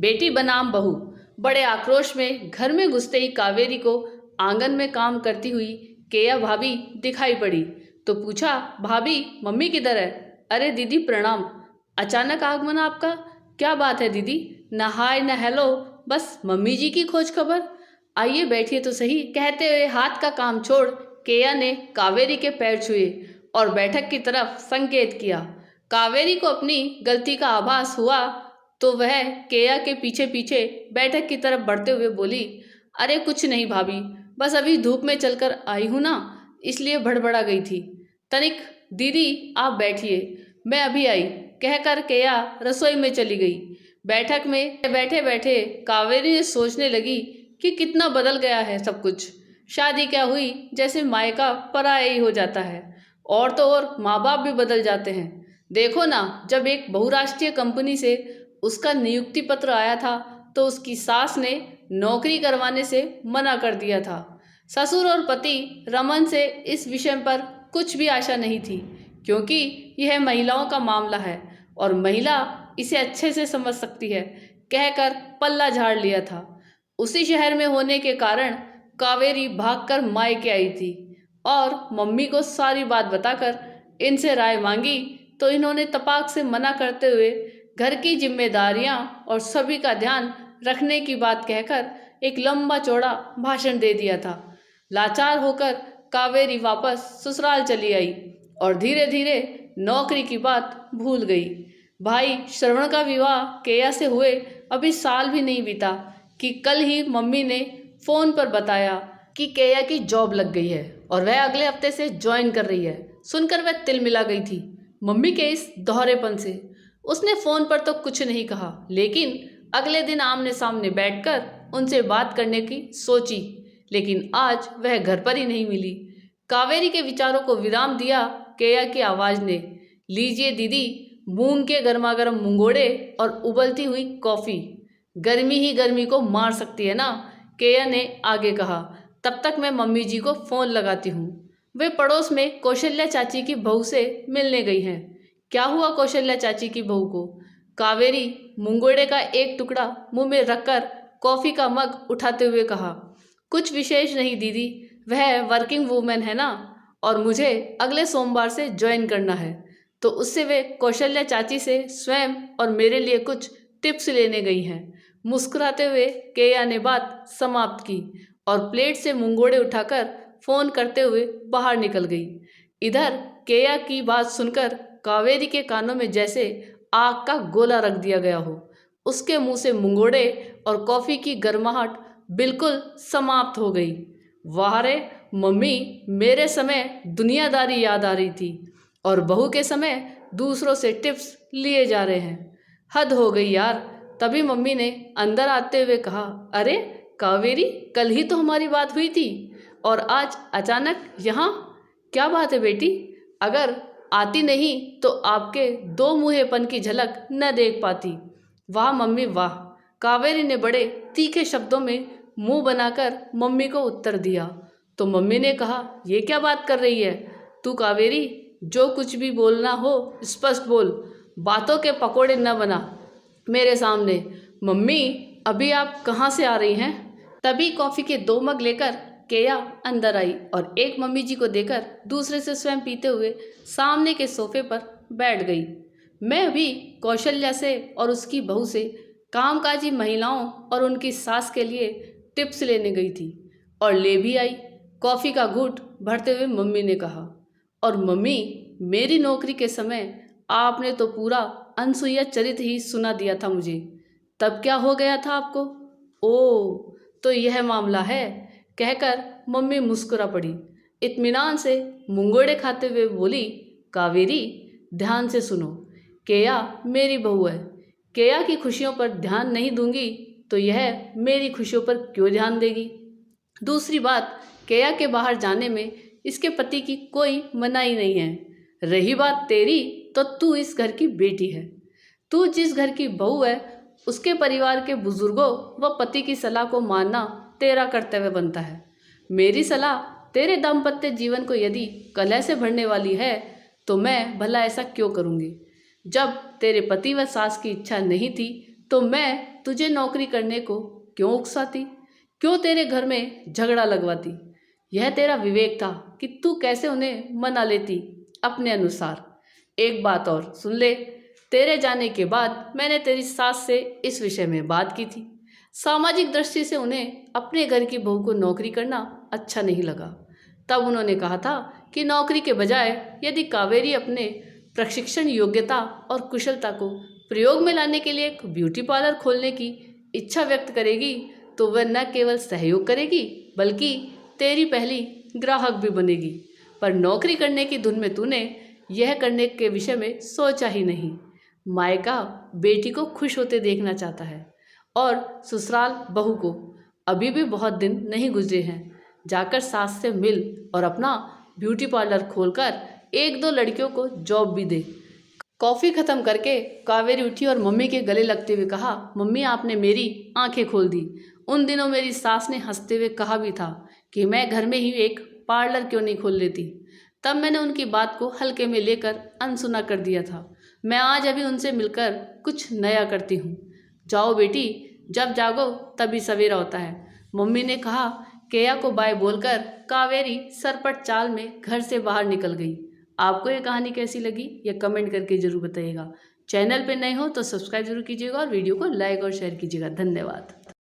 बेटी बनाम बहू। बड़े आक्रोश में घर में घुसते ही कावेरी को आंगन में काम करती हुई केया भाभी दिखाई पड़ी तो पूछा, भाभी मम्मी किधर है? अरे दीदी प्रणाम, अचानक आगमन आपका, क्या बात है दीदी? न हाय न हेलो, बस मम्मी जी की खोज खबर। आइए बैठिए तो सही, कहते हुए हाथ का काम छोड़ केया ने कावेरी के पैर छुए और बैठक की तरफ संकेत किया। कावेरी को अपनी गलती का आभास हुआ तो वह केया के पीछे पीछे बैठक की तरफ बढ़ते हुए बोली, अरे कुछ नहीं भाभी, बस अभी धूप में चलकर आई हूँ ना, इसलिए भड़बड़ा गई थी। तनिक दीदी आप बैठिए, मैं अभी आई, कहकर केया रसोई में चली गई। बैठक में बैठे बैठे कावेरी ने सोचने लगी कि कितना बदल गया है सब कुछ। शादी क्या हुई जैसे मायका पराया ही हो जाता है, और तो और माँ बाप भी बदल जाते हैं। देखो ना, जब एक बहुराष्ट्रीय कंपनी से उसका नियुक्ति पत्र आया था तो उसकी सास ने नौकरी करवाने से मना कर दिया था। ससुर और पति रमन से इस विषय पर कुछ भी आशा नहीं थी, क्योंकि यह महिलाओं का मामला है और महिला इसे अच्छे से समझ सकती है, कहकर पल्ला झाड़ लिया था। उसी शहर में होने के कारण कावेरी भागकर मायके आई थी और मम्मी को सारी बात बताकर इनसे राय मांगी तो इन्होंने तपाक से मना करते हुए घर की जिम्मेदारियां और सभी का ध्यान रखने की बात कहकर एक लंबा चौड़ा भाषण दे दिया था। लाचार होकर कावेरी वापस ससुराल चली आई और धीरे धीरे नौकरी की बात भूल गई। भाई श्रवण का विवाह केया से हुए अभी साल भी नहीं बीता कि कल ही मम्मी ने फ़ोन पर बताया कि केया की जॉब लग गई है और वह अगले हफ्ते से ज्वाइन कर रही है। सुनकर वह तिल मिला गई थी मम्मी के इस दोहरेपन से। उसने फ़ोन पर तो कुछ नहीं कहा, लेकिन अगले दिन आमने सामने बैठकर उनसे बात करने की सोची, लेकिन आज वह घर पर ही नहीं मिली। कावेरी के विचारों को विराम दिया केया की आवाज़ ने, लीजिए दीदी, मूंग के गर्मा गर्म मुंगोड़े और उबलती हुई कॉफ़ी, गर्मी ही गर्मी को मार सकती है ना, केया ने आगे कहा। तब तक मैं मम्मी जी को फ़ोन लगाती हूँ। वे पड़ोस में कौशल्या चाची की बहू से मिलने गई हैं। क्या हुआ कौशल्या चाची की बहू को? कावेरी मुंगोड़े का एक टुकड़ा मुंह में रखकर कॉफ़ी का मग उठाते हुए कहा, कुछ विशेष नहीं दीदी, वह वर्किंग वूमेन है ना, और मुझे अगले सोमवार से ज्वाइन करना है, तो उससे वे कौशल्या चाची से स्वयं और मेरे लिए कुछ टिप्स लेने गई हैं। मुस्कुराते हुए केया ने बात समाप्त की और प्लेट से मुंगोड़े उठाकर फ़ोन करते हुए बाहर निकल गई। इधर केया की बात सुनकर कावेरी के कानों में जैसे आग का गोला रख दिया गया हो। उसके मुंह से मुंगोड़े और कॉफ़ी की गर्माहट बिल्कुल समाप्त हो गई। वाह रे मम्मी, मेरे समय दुनियादारी याद आ रही थी और बहू के समय दूसरों से टिप्स लिए जा रहे हैं। हद हो गई यार। तभी मम्मी ने अंदर आते हुए कहा, अरे कावेरी, कल ही तो हमारी बात हुई थी और आज अचानक यहाँ, क्या बात है बेटी? अगर आती नहीं तो आपके दो मुँहेपन की झलक न देख पाती। वाह मम्मी वाह, कावेरी ने बड़े तीखे शब्दों में मुंह बनाकर मम्मी को उत्तर दिया। तो मम्मी ने कहा, ये क्या बात कर रही है तू कावेरी? जो कुछ भी बोलना हो स्पष्ट बोल, बातों के पकोड़े न बना मेरे सामने। मम्मी, अभी आप कहाँ से आ रही हैं? तभी कॉफ़ी के 2 मग लेकर केया अंदर आई और एक मम्मी जी को देकर दूसरे से स्वयं पीते हुए सामने के सोफे पर बैठ गई। मैं अभी कौशल्या से और उसकी बहू से कामकाजी महिलाओं और उनकी सास के लिए टिप्स लेने गई थी और ले भी आई, कॉफ़ी का घूंट भरते हुए मम्मी ने कहा। और मम्मी, मेरी नौकरी के समय आपने तो पूरा अनसुईया चरित्र ही सुना दिया था मुझे, तब क्या हो गया था आपको? ओह, तो यह मामला है, कहकर मम्मी मुस्कुरा पड़ी। इत्मीनान से मुंगोड़े खाते हुए बोली, कावेरी ध्यान से सुनो, केया मेरी बहू है। केया की खुशियों पर ध्यान नहीं दूंगी तो यह मेरी खुशियों पर क्यों ध्यान देगी? दूसरी बात, केया के बाहर जाने में इसके पति की कोई मनाही नहीं है। रही बात तेरी, तो तू इस घर की बेटी है। तू जिस घर की बहू है उसके परिवार के बुजुर्गों व पति की सलाह को मानना तेरा कर्तव्य बनता है। मेरी सलाह तेरे दाम्पत्य जीवन को यदि कलह से भरने वाली है तो मैं भला ऐसा क्यों करूँगी? जब तेरे पति व सास की इच्छा नहीं थी तो मैं तुझे नौकरी करने को क्यों उकसाती, क्यों तेरे घर में झगड़ा लगवाती। यह तेरा विवेक था कि तू कैसे उन्हें मना लेती अपने अनुसार। एक बात और सुन ले, तेरे जाने के बाद मैंने तेरी सास से इस विषय में बात की थी। सामाजिक दृष्टि से उन्हें अपने घर की बहू को नौकरी करना अच्छा नहीं लगा। तब उन्होंने कहा था कि नौकरी के बजाय यदि कावेरी अपने प्रशिक्षण योग्यता और कुशलता को प्रयोग में लाने के लिए एक ब्यूटी पार्लर खोलने की इच्छा व्यक्त करेगी तो वह न केवल सहयोग करेगी बल्कि तेरी पहली ग्राहक भी बनेगी। पर नौकरी करने की धुन में तूने यह करने के विषय में सोचा ही नहीं। मायका बेटी को खुश होते देखना चाहता है और ससुराल बहू को अभी भी बहुत दिन नहीं गुजरे हैं। जाकर सास से मिल और अपना ब्यूटी पार्लर खोलकर एक दो लड़कियों को जॉब भी दे। कॉफ़ी ख़त्म करके कावेरी उठी और मम्मी के गले लगते हुए कहा, मम्मी आपने मेरी आंखें खोल दी। उन दिनों मेरी सास ने हंसते हुए कहा भी था कि मैं घर में ही एक पार्लर क्यों नहीं खोल लेती। तब मैंने उनकी बात को हल्के में लेकर अनसुना कर दिया था। मैं आज अभी उनसे मिलकर कुछ नया करती हूँ। जाओ बेटी, जब जागो तभी सवेरा होता है। मम्मी ने कहा। केया को बाय बोलकर कावेरी सरपट चाल में घर से बाहर निकल गई। आपको ये कहानी कैसी लगी यह कमेंट करके जरूर बताइएगा। चैनल पे नए हो तो सब्सक्राइब जरूर कीजिएगा और वीडियो को लाइक और शेयर कीजिएगा। धन्यवाद।